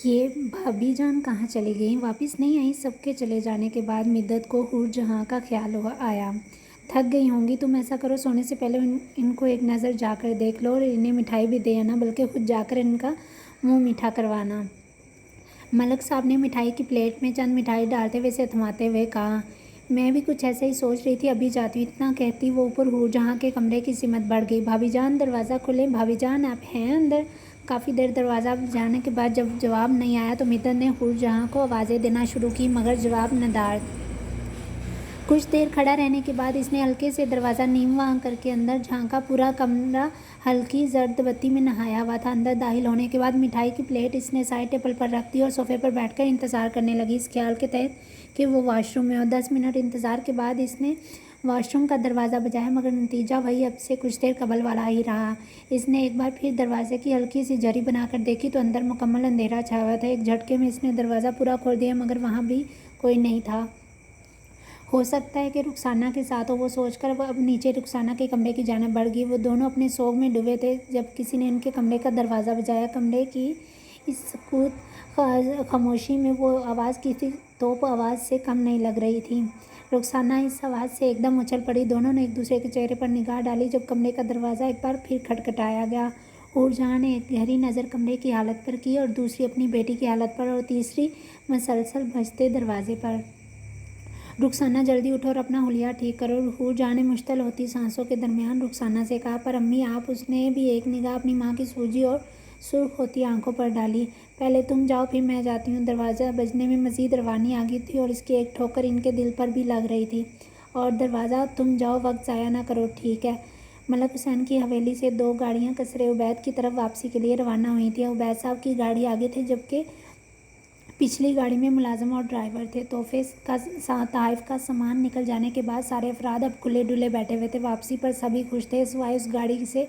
یہ بھابھی جان کہاں چلی گئیں؟ واپس نہیں آئیں؟ سب کے چلے جانے کے بعد مدت کو حور جہاں کا خیال آیا۔ تھک گئی ہوں گی، تم ایسا کرو، سونے سے پہلے ان کو ایک نظر جا کر دیکھ لو اور انہیں مٹھائی بھی دے آنا، بلکہ خود جا کر ان کا منہ میٹھا کروانا۔ ملک صاحب نے مٹھائی کی پلیٹ میں چند مٹھائی ڈالتے ہوئے اسے تھماتے ہوئے کہا، میں بھی کچھ ایسا ہی سوچ رہی تھی، ابھی جاتی ہوں۔ اتنا کہتی وہ اوپر حور جہاں کے کمرے کی سمت بڑھ گئی۔ بھابھی جان دروازہ کھولیں، بھابھی جان آپ ہیں اندر؟ کافی دیر دروازہ بجانے کے بعد جب جواب نہیں آیا تو مدت نے حور جہاں کو آوازیں دینا شروع کی، مگر جواب ندار۔ کچھ دیر کھڑا رہنے کے بعد اس نے ہلکے سے دروازہ نیواں کر کے اندر جھانکا۔ پورا کمرہ ہلکی زرد بتی میں نہایا ہوا تھا۔ اندر داخل ہونے کے بعد مٹھائی کی پلیٹ اس نے سائڈ ٹیبل پر رکھ دی اور صوفے پر بیٹھ کر انتظار کرنے لگی، اس خیال کے تحت کہ وہ واش روم میں ہو۔ 10 منٹ انتظار کے بعد اس نے واش روم کا دروازہ بجایا، مگر نتیجہ وہی اب سے کچھ دیر قبل والا ہی رہا۔ اس نے ایک بار پھر دروازے کی ہلکی سی جھری بنا کر دیکھی تو اندر مکمل اندھیرا چھایا ہوا تھا۔ ایک جھٹکے میں اس نے دروازہ پورا کھول دیا، مگر وہاں بھی کوئی نہیں تھا۔ ہو سکتا ہے کہ رخسانہ کے ساتھ ہو، وہ سوچ کر وہ اب نیچے رخسانہ کے کمرے کی جانب بڑھ گئی۔ وہ دونوں اپنے سوگ میں ڈوبے تھے جب کسی نے ان کے کمرے کا دروازہ بجایا۔ کمرے کی اس سکوت خاموشی میں وہ آواز کسی توپ آواز سے کم نہیں لگ رہی تھی۔ رخسانہ اس آواز سے ایک دم اچھل پڑی۔ دونوں نے ایک دوسرے کے چہرے پر نگاہ ڈالی جب کمرے کا دروازہ ایک بار پھر کھٹکھٹایا گیا۔ حور جہاں نے ایک گہری نظر کمرے کی حالت پر کی اور دوسری اپنی بیٹی کی حالت پر اور تیسری مسلسل بجتے دروازے پر۔ رخسانہ جلدی اٹھو اور اپنا حلیہ ٹھیک کرو، حور جہاں نے مشتعل ہوتی سانسوں کے درمیان رخسانہ سے کہا۔ پر امی آپ، اس نے بھی ایک نگاہ اپنی ماں کی سوجی اور سرخ ہوتی آنکھوں پر ڈالی۔ پہلے تم جاؤ پھر میں جاتی ہوں۔ دروازہ بجنے میں مزید روانی آ گئی تھی اور اس کی ایک ٹھوکر ان کے دل پر بھی لگ رہی تھی۔ اور دروازہ تم جاؤ، وقت ضائع نہ کرو، ٹھیک ہے؟ ملک حسین کی حویلی سے 2 گاڑیاں قصر عبید کی طرف واپسی کے لیے روانہ ہوئی تھیں۔ عبید صاحب کی گاڑی آگے تھی جبکہ پچھلی گاڑی میں ملازم اور ڈرائیور تھے۔ تحائف کا سامان نکل جانے کے بعد سارے افراد اب کھلے ڈلے بیٹھے ہوئے تھے۔ واپسی پر سبھی خوش تھے سوائے اس گاڑی سے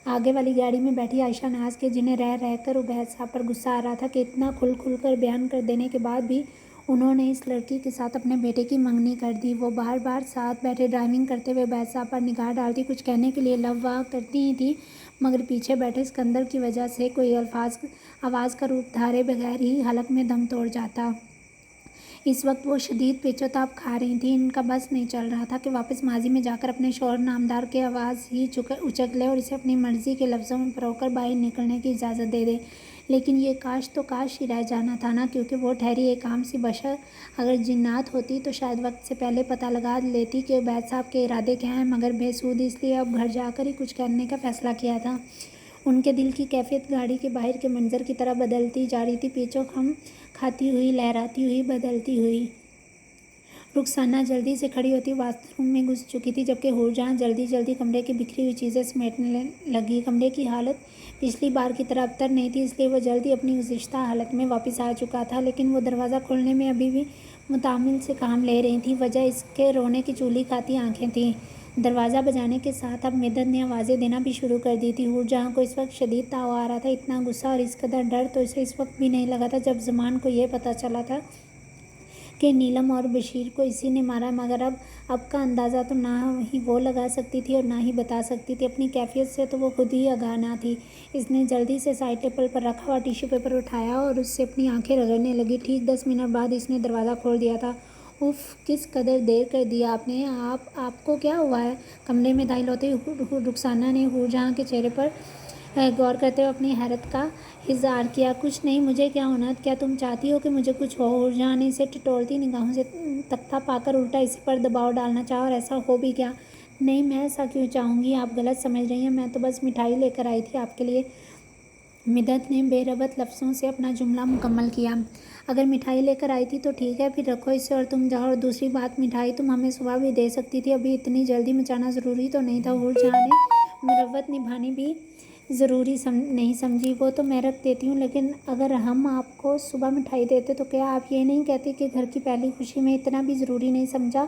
آگے والی گاڑی میں بیٹھی عائشہ ناز کے، جنہیں رہ رہ کر عبید صاحب پر غصہ آ رہا تھا کہ اتنا کھل کھل کر بیان کر دینے کے بعد بھی انہوں نے اس لڑکی کے ساتھ اپنے بیٹے کی منگنی کر دی۔ وہ بار بار ساتھ بیٹھے ڈرائیونگ کرتے ہوئے عبید صاحب پر نگاہ ڈالتی، کچھ کہنے کے لیے لب واہ کرتی ہی تھی، مگر پیچھے بیٹھے اسکندر کی وجہ سے کوئی آواز کا روپ دھارے بغیر ہی حلق میں دم توڑ جاتا۔ اس وقت وہ شدید پیچ و تاب کھا رہی تھیں۔ ان کا بس نہیں چل رہا تھا کہ واپس ماضی میں جا کر اپنے شوہر نامدار کے آواز ہی اچک لے اور اسے اپنی مرضی کے لفظوں میں پرو کر باہر نکلنے کی اجازت دے دے، لیکن یہ کاش تو کاش ہی رہ جانا تھا نا، کیونکہ وہ ٹھہری ایک عام سی بشر اگر جنات ہوتی تو شاید وقت سے پہلے پتہ لگا لیتی کہ عبید صاحب کے ارادے کیا ہیں، مگر بے سود، اس لیے اب گھر جا کر ہی کچھ کرنے کا فیصلہ کیا تھا۔ ان کے دل کی کیفیت گاڑی کے باہر کے منظر کی طرح بدلتی جا رہی تھی، پیچ و خم کھاتی ہوئی، لہراتی ہوئی، بدلتی ہوئی۔ رخسانہ جلدی سے کھڑی ہوتی واش روم میں گھس چکی تھی جبکہ حور جہاں جلدی جلدی کمرے کی بکھری ہوئی چیزیں سمیٹنے لگی۔ کمرے کی حالت پچھلی بار کی طرح ابتر نہیں تھی، اس لیے وہ جلدی اپنی گزشتہ حالت میں واپس آ چکا تھا، لیکن وہ دروازہ کھولنے میں ابھی بھی متعمل سے کام لے رہی تھیں۔ وجہ اس کے رونے کی چولی کھاتی آنکھیں تھیں۔ دروازہ بجانے کے ساتھ اب مدت نے آوازیں دینا بھی شروع کر دی تھی۔ حور جہاں کو اس وقت شدید تاؤ آ رہا تھا، اتنا غصہ اور اس قدر ڈر تو اسے اس وقت بھی نہیں لگا تھا جب زمان کو یہ پتہ چلا تھا کہ نیلم اور بشیر کو اسی نے مارا، مگر اب کا اندازہ تو نہ ہی وہ لگا سکتی تھی اور نہ ہی بتا سکتی تھی۔ اپنی کیفیت سے تو وہ خود ہی آگاہ نہ تھی۔ اس نے جلدی سے سائڈ ٹیبل پر رکھا ہوا ٹیشو پیپر اٹھایا اور اس سے اپنی آنکھیں رگڑنے لگی۔ ٹھیک 10 منٹ بعد اس نے دروازہ کھول دیا تھا۔ اف، کس قدر دیر کر دی آپ نے! آپ کو کیا ہوا ہے؟ کمرے میں داخل ہوتے ہی رخسانہ نے حور جہاں کے چہرے پر غور کرتے ہوئے اپنی حیرت کا اظہار کیا۔ کچھ نہیں، مجھے کیا ہونا؟ کیا تم چاہتی ہو کہ مجھے کچھ ہو؟ حور جہاں نے اسے ٹٹولتی نگاہوں سے تکتا پا کر الٹا اسی پر دباؤ ڈالنا چاہا، اور ایسا ہو بھی گیا۔ نہیں، میں ایسا کیوں چاہوں گی؟ آپ غلط سمجھ رہی ہیں، میں تو بس مٹھائی لے کر آئی تھی آپ کے لیے۔ مدت نے بے ربط لفظوں سے اپنا جملہ مکمل کیا۔ اگر مٹھائی لے کر آئی تھی تو ٹھیک ہے، پھر رکھو اسے اور تم جاؤ۔ اور دوسری بات، مٹھائی تم ہمیں صبح بھی دے سکتی تھی، ابھی اتنی جلدی مچانا ضروری تو نہیں تھا۔ حور جہاں نے مروت نبھانی بھی ضروری نہیں سمجھی۔ وہ تو میں رکھ دیتی ہوں، لیکن اگر ہم آپ کو صبح مٹھائی دیتے تو کیا آپ یہ نہیں کہتی کہ گھر کی پہلی خوشی میں اتنا بھی ضروری نہیں سمجھا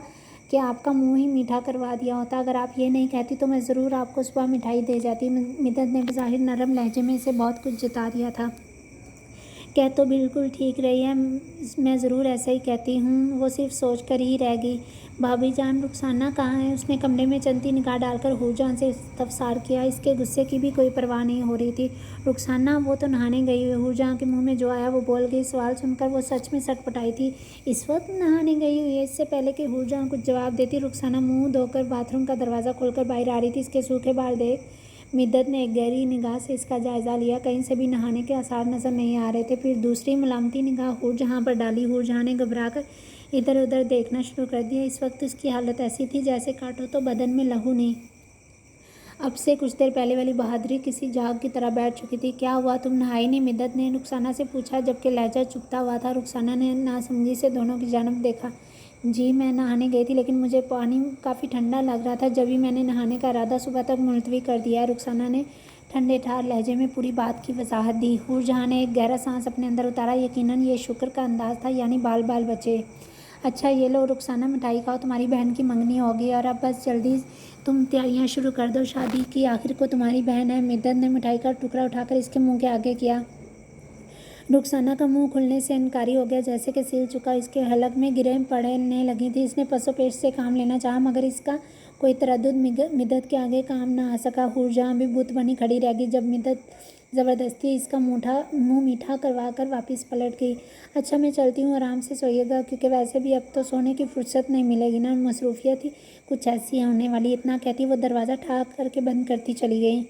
کہ آپ کا منہ ہی میٹھا کروا دیا ہوتا؟ اگر آپ یہ نہیں کہتی تو میں ضرور آپ کو صبح مٹھائی دے جاتی۔ مدت نے بظاہر نرم لہجے میں اسے بہت کچھ جتا دیا تھا، کہہ تو بالکل ٹھیک رہی ہے، میں ضرور ایسا ہی کہتی ہوں، وہ صرف سوچ کر ہی رہ گئی۔ بھابھی جان رخسانہ کہاں ہے؟ اس نے کمرے میں چلتی نگاہ ڈال کر حور جہاں سے استفسار کیا۔ اس کے غصے کی بھی کوئی پرواہ نہیں ہو رہی تھی۔ رخسانہ وہ تو نہانے گئی ہوئی۔ حور جہاں کے منہ میں جو آیا وہ بول گئی۔ سوال سن کر وہ سچ میں سٹ پٹائی تھی۔ اس وقت نہانے گئی ہوئی ہے؟ اس سے پہلے کہ حور جہاں کچھ جواب دیتی، رخسانہ منہ دھو کر باتھ روم کا دروازہ کھول کر باہر آ رہی تھی۔ اس کے سوکھے بال دیکھ مدت نے ایک گہری نگاہ سے اس کا جائزہ لیا۔ کہیں سے بھی نہانے کے آثار نظر نہیں آ رہے تھے۔ پھر دوسری ملامتی نگاہ حور جہاں پر ڈالی۔ حور جہاں نے گھبرا کر ادھر ادھر دیکھنا شروع کر دیا۔ اس وقت اس کی حالت ایسی تھی جیسے کاٹو تو بدن میں لہو نہیں۔ اب سے کچھ دیر پہلے والی بہادری کسی جاگ کی طرح بیٹھ چکی تھی۔ کیا ہوا؟ تم نہائی نہیں؟ مدت نے رخسانہ سے پوچھا جبکہ لہجہ چبھتا ہوا تھا۔ رخسانہ نے ناسمجھی سے دونوں کی جانب دیکھا۔ جی میں نہانے گئی تھی لیکن مجھے پانی کافی ٹھنڈا لگ رہا تھا، جبھی میں نے نہانے کا ارادہ صبح تک ملتوی کر دیا ہے۔ رخسانہ نے ٹھنڈے ٹھار لہجے میں پوری بات کی وضاحت دی۔ حور جہاں نے ایک گہرا سانس اپنے اندر اتارا۔ یقیناً یہ شکر کا انداز تھا، یعنی بال بال بچے۔ اچھا یہ لو رخسانہ مٹھائی کھاؤ، تمہاری بہن کی منگنی ہوگی اور اب بس جلدی تم تیاریاں شروع کر دو، شادی کی آخر کو تمہاری بہن ہے۔ مدت نے مٹھائی کا ٹکڑا اٹھا کر اس کے منہ کے آگے کیا۔ رخسانہ کا منہ کھلنے سے انکاری ہو گیا، جیسے کہ سل چکا۔ اس کے حلق میں گرہیں پڑنے لگی تھی۔ اس نے پس و پیش سے کام لینا چاہا مگر اس کا کوئی تردد مدت کے آگے کام نہ آ سکا۔ حور جہاں بھی بت بنی کھڑی رہ گئی جب مدت زبردستی اس کا منہ میٹھا کروا کر واپس پلٹ گئی۔ اچھا میں چلتی ہوں، آرام سے سوئیے گا، کیونکہ ویسے بھی اب تو سونے کی فرصت نہیں ملے گی نا، مصروفیت ہی کچھ ایسی ہے ہونے والی۔ اتنا کہتی وہ دروازہ ٹھاک کر کے بند کرتی چلی گئی۔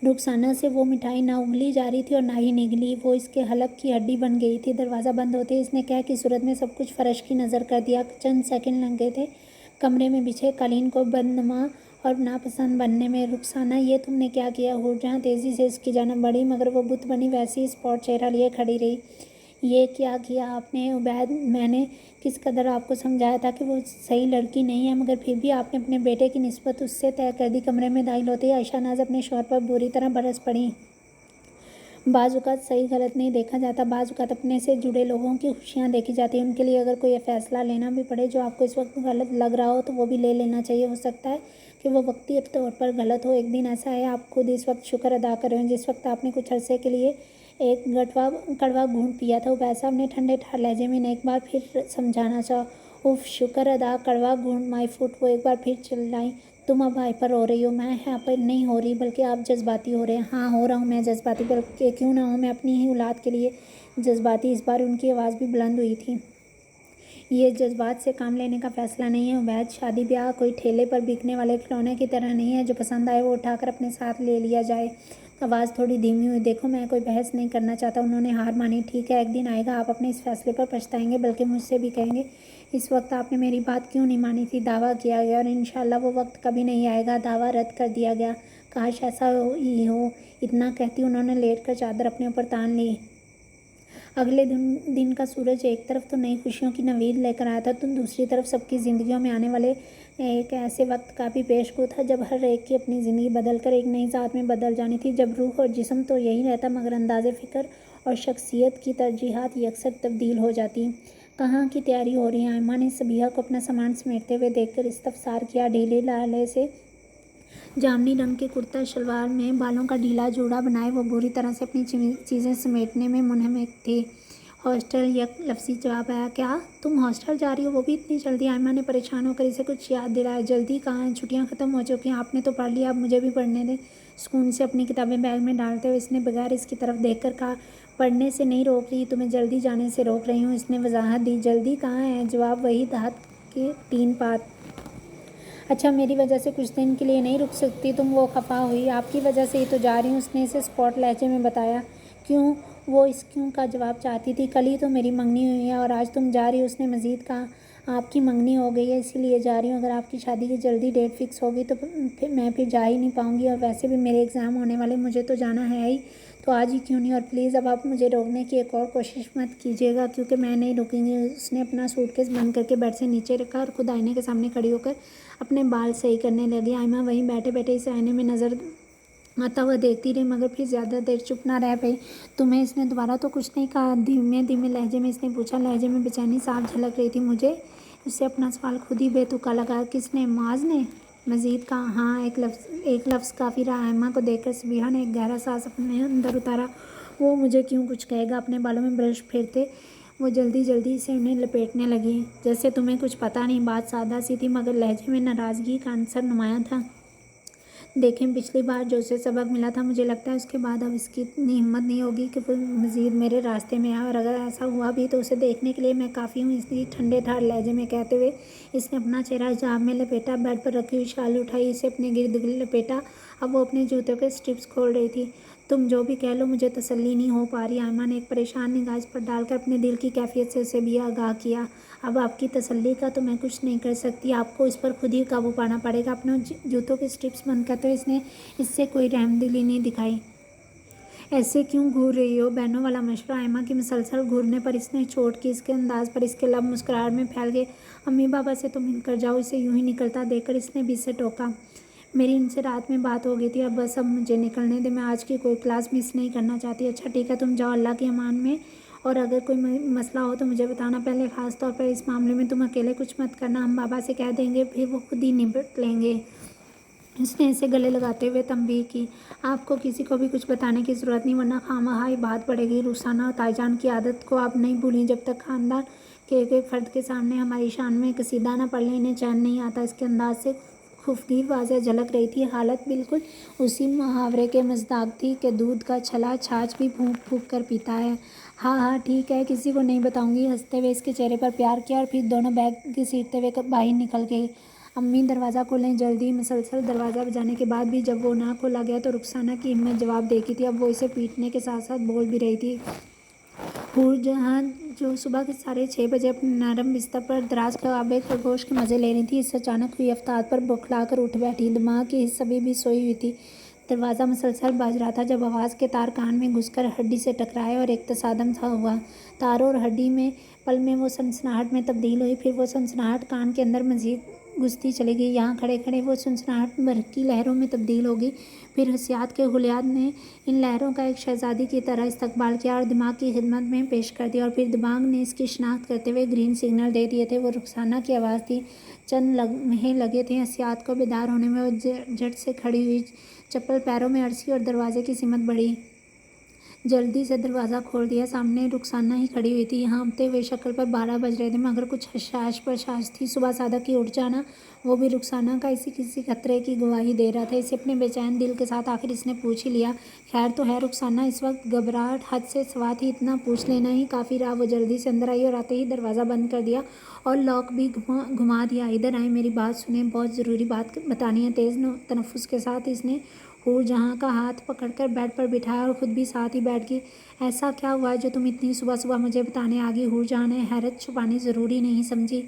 رخسانہ سے وہ مٹھائی نہ اگلی جا رہی تھی اور نہ ہی نگلی، وہ اس کے حلق کی ہڈی بن گئی تھی۔ دروازہ بند ہوتے ہی اس نے قہر کی صورت میں سب کچھ فرش کی نظر کر دیا۔ چند سیکنڈ لگے تھے کمرے میں بچھے قالین کو بدنما اور ناپسند بننے میں۔ رخسانہ یہ تم نے کیا کیا؟ حور جہاں تیزی سے اس کی جانب بڑھی مگر وہ بت بنی ویسی ہی اسپاٹ چہرہ لیے کھڑی رہی۔ یہ کیا کیا آپ نے عبید؟ میں نے کس قدر آپ کو سمجھایا تھا کہ وہ صحیح لڑکی نہیں ہے، مگر پھر بھی آپ نے اپنے بیٹے کی نسبت اس سے طے کر دی۔ کمرے میں داخل ہوتے ہی عائشہ ناز اپنے شوہر پر بری طرح برس پڑیں۔ بعض اوقات صحیح غلط نہیں دیکھا جاتا، بعض اوقات اپنے سے جڑے لوگوں کی خوشیاں دیکھی جاتی ہیں۔ ان کے لیے اگر کوئی فیصلہ لینا بھی پڑے جو آپ کو اس وقت غلط لگ رہا ہو تو وہ بھی لے لینا چاہیے۔ ہو سکتا ہے کہ وہ وقتی طور پر غلط ہو، ایک دن ایسا ہے آپ خود اس وقت شکر ادا کر رہے ہوں جس وقت آپ نے کچھ عرصے کے لیے ایک کڑوا گھونٹ پیا تھا۔ عبید صاحب نے ٹھنڈے ٹھار لہجے میں ایک بار پھر سمجھانا چاہا۔ اف شکر ادا، کڑوا گھونٹ، مائی فٹ، وہ ایک بار پھر چلائی۔ تم اب ہائپر ہو رہی ہو۔ میں ہائپر نہیں ہو رہی بلکہ آپ جذباتی ہو رہے ہیں۔ ہاں ہو رہا ہوں میں جذباتی، بلکہ کیوں نہ ہوں، میں اپنی ہی اولاد کے لیے جذباتی۔ اس بار ان کی آواز بھی بلند ہوئی تھی۔ یہ جذبات سے کام لینے کا فیصلہ نہیں ہے عبید، شادی بیاہ کوئی ٹھیلے پر بکنے والے کھلونے کی طرح نہیں ہے جو پسند آئے وہ اٹھا کر اپنے ساتھ لے لیا جائے۔ آواز تھوڑی دھیمی ہوئی۔ دیکھو میں کوئی بحث نہیں کرنا چاہتا۔ انہوں نے ہار مانی۔ ٹھیک ہے، ایک دن آئے گا آپ اپنے اس فیصلے پر پچھتائیں گے، بلکہ مجھ سے بھی کہیں گے اس وقت آپ نے میری بات کیوں نہیں مانی تھی۔ دعویٰ کیا گیا اور انشاءاللہ وہ وقت کبھی نہیں آئے گا۔ دعویٰ رد کر دیا گیا۔ کاش ایسا ہی ہو۔ اتنا کہتی انہوں نے لیٹ کر چادر اپنے اوپر تان لی۔ اگلے دن کا سورج ایک طرف تو نئی خوشیوں کی نوید لے کر آیا تھا تو دوسری طرف سب کی زندگیوں میں آنے والے ایک ایسے وقت کا بھی پیش گو تھا جب ہر ایک کی اپنی زندگی بدل کر ایک نئی ذات میں بدل جانی تھی، جب روح اور جسم تو یہی رہتا مگر انداز فکر اور شخصیت کی ترجیحات یکسر تبدیل ہو جاتی۔ کہاں کی تیاری ہو رہی ہے؟ ایماں نے صبیحہ کو اپنا سامان سمیٹتے ہوئے دیکھ کر استفسار کیا۔ ڈھیلے ڈھالے سے جامنی رنگ کے کرتا شلوار میں بالوں کا ڈھیلا جوڑا بنائے وہ بری طرح سے اپنی چیزیں سمیٹنے میں منہمک تھی۔ ہاسٹل، یک لفظی جواب آیا۔ کیا تم ہاسٹل جا رہی ہو، وہ بھی اتنی جلدی؟ ایماں نے پریشان ہو کر اسے کچھ یاد دلایا۔ جلدی کہاں ہے، چھٹیاں ختم ہو چکی ہیں، آپ نے تو پڑھ لیا، اب مجھے بھی پڑھنے دیں۔ سکون سے اپنی کتابیں بیگ میں ڈالتے ہوئے اس نے بغیر اس کی طرف دیکھ کر کہا، پڑھنے سے نہیں روک رہی، تمہیں جلدی جانے سے روک رہی ہوں۔ اس نے وضاحت دی۔ جلدی کہاں ہے؟ جواب وہی، دھات کے 3 پات۔ اچھا میری وجہ سے کچھ دن کے لیے نہیں رک سکتی تم؟ وہ خفا ہوئی۔ آپ کی وجہ سے ہی تو جا رہی ہوں، اس نے اسے اسپاٹ لہجے میں بتایا۔ کیوں؟ وہ اس کیوں کا جواب چاہتی تھی۔ کل ہی تو میری منگنی ہوئی ہے اور آج تم جا رہی ہو۔ اس نے مزید کہا، آپ کی منگنی ہو گئی ہے اسی لیے جا رہی ہوں، اگر آپ کی شادی کی جلدی ڈیٹ فکس ہوگی تو میں پھر جا ہی نہیں پاؤں گی، اور ویسے بھی میرے ایگزام ہونے والے، مجھے تو جانا ہے ہی، تو آج ہی کیوں نہیں، اور پلیز اب آپ مجھے روکنے کی ایک اور کوشش مت کیجیے گا کیونکہ میں نہیں رکوں گی۔ اس نے اپنا سوٹ کیس بند کر کے بیڈ سے نیچے رکھا اور خود آئینے کے سامنے کھڑی ہو کر اپنے بال صحیح کرنے لگی۔ ایماں وہیں بیٹھے بیٹھے اسے آئینے میں نظر آتا ہوا دیکھتی رہی مگر پھر زیادہ دیر چپ نہ رہ پئی۔ تمہیں اس نے دوبارہ تو کچھ نہیں کہا؟ دھیمے دھیمے لہجے میں اس نے پوچھا۔ لہجے میں بے چینی صاف جھلک رہی تھی۔ مجھے اسے اپنا سوال خود ہی بے تکا لگا۔ کس نے؟ معاذ نے؟ مزید کہا۔ ہاں، ایک لفظ کافی رہا۔ ایماں کو دیکھ کر صبیحہ نے ایک گہرا سانس اپنے اندر اتارا۔ وہ مجھے کیوں کچھ کہے گا؟ اپنے بالوں میں برش پھیرتے وہ جلدی جلدی سے انہیں لپیٹنے لگی۔ جیسے تمہیں کچھ پتہ نہیں۔ بات سادہ سی تھی مگر لہجے میں ناراضگی کا عنصر نمایاں تھا۔ دیکھیں، پچھلی بار جو اسے سبق ملا تھا، مجھے لگتا ہے اس کے بعد اب اس کی اتنی ہمت نہیں ہوگی کہ وہ مزید میرے راستے میں آئے، اور اگر ایسا ہوا بھی تو اسے دیکھنے کے لیے میں کافی ہوں، اس لیے ٹھنڈے ٹھار لہجے میں کہتے ہوئے اس نے اپنا چہرہ حجاب میں لپیٹا، بیڈ پر رکھی ہوئی شال اٹھائی، اسے اپنے گرد لپیٹا۔ اب وہ اپنے جوتوں کے اسٹرپس کھول رہی تھی۔ تم جو بھی کہہ لو، مجھے تسلی نہیں ہو پا رہی۔ آئمہ نے ایک پریشان نگاہ اس پر ڈال کر اپنے دل کی کیفیت سے اسے بھی آگاہ کیا۔ اب آپ کی تسلی کا تو میں کچھ نہیں کر سکتی، آپ کو اس پر خود ہی قابو پانا پڑے گا۔ اپنے جوتوں کے اسٹرپس بند کرتے ہوئے اس نے اس سے کوئی رحم دلی نہیں دکھائی۔ ایسے کیوں گھور رہی ہو؟ بہنوں والا مشورہ۔ آئمہ کی مسلسل گھورنے پر اس نے چوٹ کی، اس کے انداز پر اس کے لب مسکراہٹ میں پھیل گئے۔ امی بابا سے تو مل کر جاؤ۔ اسے یوں ہی نکلتا دیکھ کر اس نے بھی اسے ٹوکا۔ میری ان سے رات میں بات ہو گئی تھی، اب بس اب مجھے نکلنے دے، میں آج کی کوئی کلاس مس نہیں کرنا چاہتی۔ اچھا ٹھیک ہے، تم جاؤ، اللہ کے امان میں، اور اگر کوئی مسئلہ ہو تو مجھے بتانا، پہلے خاص طور پر اس معاملے میں تم اکیلے کچھ مت کرنا، ہم بابا سے کہہ دیں گے، پھر وہ خود ہی نپٹ لیں گے۔ اس نے اسے گلے لگاتے ہوئے تنبیہ کی۔ آپ کو کسی کو بھی کچھ بتانے کی ضرورت نہیں، ورنہ خواہ ہی بات بڑھے گی۔ رخسانہ اور تائی جان کی عادت کو آپ نہیں بھولیں، جب تک خاندان کے ایک ایک فرد کے سامنے ہماری شان میں قصیدہ نہ پڑھ لیں انہیں چین نہیں آتا۔ اس کے انداز سے خفگی واضح جھلک رہی تھی۔ حالت بالکل اسی محاورے کے مصداق تھی کہ دودھ کا چھلا چھاچھ بھی پھونک پھونک کر پیتا ہے۔ ہاں ہاں ٹھیک ہے، کسی کو نہیں بتاؤں گی۔ ہنستے ہوئے اس کے چہرے پر پیار کیا اور پھر دونوں بیگ گھسیٹتے ہوئے باہر نکل گئی۔ امی دروازہ کھولیں جلدی۔ مسلسل دروازہ بجانے کے بعد بھی جب وہ نہ کھولا گیا تو رخسانہ کی ہمت جواب دے کی تھی۔ اب وہ اسے پیٹنے کے ساتھ ساتھ بول بھی رہی تھی۔ حور جہاں جو صبح کے 6:30 بجے اپنے نرم بستر پر دراز کبابِ خرگوش کے مزے لے رہی تھی، اس اچانک ہوئی افتاد پر بوکھلا کر اٹھ بیٹھی۔ دماغ کی حص ابھی بھی سوئی ہوئی تھی۔ دروازہ مسلسل بج رہا تھا جب آواز کے تار کان میں گھس کر ہڈی سے ٹکرائے اور ایک تصادم سا ہوا۔ تاروں اور ہڈی میں پل میں وہ سنسناہٹ میں تبدیل ہوئی، پھر وہ سنسناہٹ کان کے اندر مزید گھستی چلی گئی۔ یہاں کھڑے کھڑے وہ سنسناہٹ برقی لہروں میں تبدیل ہو گئی۔ پھر حسیات کے خلیات نے ان لہروں کا ایک شہزادی کی طرح استقبال کیا اور دماغ کی خدمت میں پیش کر دیا، اور پھر دماغ نے اس کی شناخت کرتے ہوئے گرین سگنل دے دیے تھے۔ وہ رخسانہ کی آواز تھی۔ چند لمحے لگے تھے حسیات کو بیدار ہونے میں۔ وہ جھٹ سے کھڑی ہوئی، چپل پیروں میں ارسی اور دروازے کی سمت بڑھی۔ جلدی سے دروازہ کھول دیا۔ سامنے رخسانہ ہی کھڑی ہوئی تھی۔ ہانپتے ہوئے شکل پر 12 بج رہے تھے مگر کچھ حشاش پرشاش تھی۔ صبح صادق کی اٹھ جانا، وہ بھی رخسانہ کا اسی کسی خطرے کی گواہی دے رہا تھا۔ اسے اپنے بے چین دل کے ساتھ آخر اس نے پوچھ ہی لیا۔ خیر تو ہے رخسانہ؟ اس وقت گھبراہٹ حد سے سوا تھی، اتنا پوچھ لینا ہی کافی رہا۔ وہ جلدی سے اندر آئی اور آتے ہی دروازہ بند کر دیا اور لاک بھی گھما دیا۔ ادھر آئیں، میری بات سنیں، بہت ضروری بات بتانی ہے۔ تیز تنفس کے ساتھ اس نے حور جہاں کا ہاتھ پکڑ کر بیڈ پر بٹھایا اور خود بھی ساتھ ہی بیٹھ گئی۔ ایسا کیا ہوا ہے جو تم اتنی صبح صبح مجھے بتانے آ گئی؟ حور جہاں نے حیرت چھپانی ضروری نہیں سمجھی۔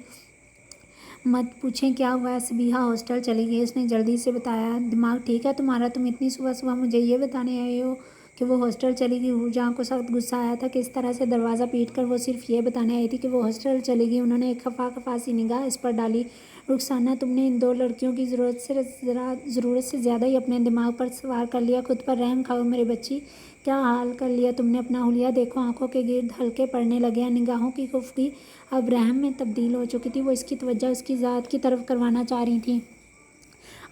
مت پوچھیں کیا ہوا ہے، صبیحہ ہاسٹل چلی گئی، اس نے جلدی سے بتایا۔ دماغ ٹھیک ہے تمہارا؟ تم اتنی صبح صبح مجھے یہ بتانے آئے ہو کہ وہ ہاسٹل چلی گئی؟ حور جہاں کو سخت غصہ آیا تھا کہ اس طرح سے دروازہ پیٹ کر وہ صرف یہ بتانے آئی تھی کہ وہ ہاسٹل چلی گئی۔ انہوں نے ایک خفا خفا سی نگاہ اس پر ڈالی۔ رخسانہ، تم نے ان 2 لڑکیوں کی ضرورت سے زیادہ ہی اپنے دماغ پر سوار کر لیا۔ خود پر رحم کھاؤ میرے بچی، کیا حال کر لیا تم نے اپنا؟ حلیہ دیکھو، آنکھوں کے گرد حلقے پڑنے لگے ہیں۔ نگاہوں کی خفگی اب رحم میں تبدیل ہو چکی تھی۔ وہ اس کی توجہ اس کی ذات کی طرف کروانا چاہ رہی تھی۔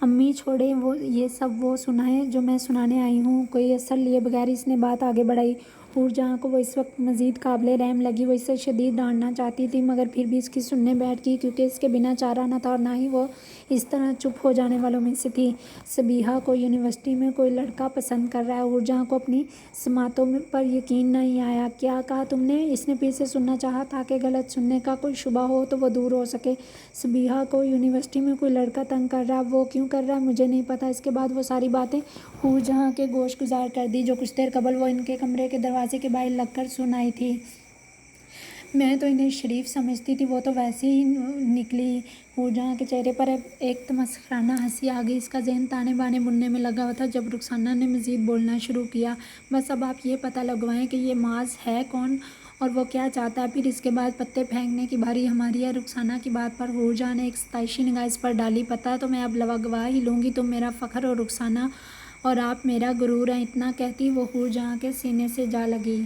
امی چھوڑیں یہ سب، وہ سنائیں جو میں سنانے آئی ہوں۔ کوئی اثر لیے بغیر اس نے بات آگے بڑھائی۔ حور جہاں کو وہ اس وقت مزید قابل رحم لگی۔ وہ اسے شدید ڈانٹنا چاہتی تھی مگر پھر بھی اس کی سننے بیٹھ گئی کیونکہ اس کے بنا چارہ نہ تھا اور نہ ہی وہ اس طرح چپ ہو جانے والوں میں سے تھی۔ صبیحہ کو یونیورسٹی میں کوئی لڑکا پسند کر رہا ہے۔ حور جہاں کو اپنی سماعتوں پر یقین نہیں آیا۔ کیا کہا تم نے؟ اس نے پھر سے سننا چاہا تاکہ غلط سننے کا کوئی شبہ ہو تو وہ دور ہو سکے۔ صبیحہ کو یونیورسٹی میں کوئی لڑکا تنگ کر رہا ہے؟ وہ کیوں کر رہا ہے مجھے نہیں پتا۔ اس کے بعد وہ ساری باتیں حور جہاں کے گوش گزار کر دی جو کچھ دیر قبل وہ ان کے کمرے کے دروازے کے باہر لگ کر سنائی تھی۔ میں تو انہیں شریف سمجھتی تھی، وہ تو ویسے ہی نکلی۔ حور جہاں کے چہرے پر ایک تمسخرانہ ہنسی آ گئی۔ اس کا ذہن تانے بانے بننے میں لگا ہوا تھا جب رخسانہ نے مزید بولنا شروع کیا۔ بس اب آپ یہ پتہ لگوائیں کہ یہ معاذ ہے کون اور وہ کیا چاہتا ہے، پھر اس کے بعد پتے پھینکنے کی باری ہماری ہے۔ رخسانہ کی بات پر حور جہاں نے ایک ستائشی نگاہ اس پر ڈالی۔ پتہ تو میں اب گواہ ہی لوں گی، تم میرا فخر ہو رخسانہ، اور آپ میرا غرور ہیں۔ اتنا کہتی وہ حور جہاں کے سینے سے جا لگی۔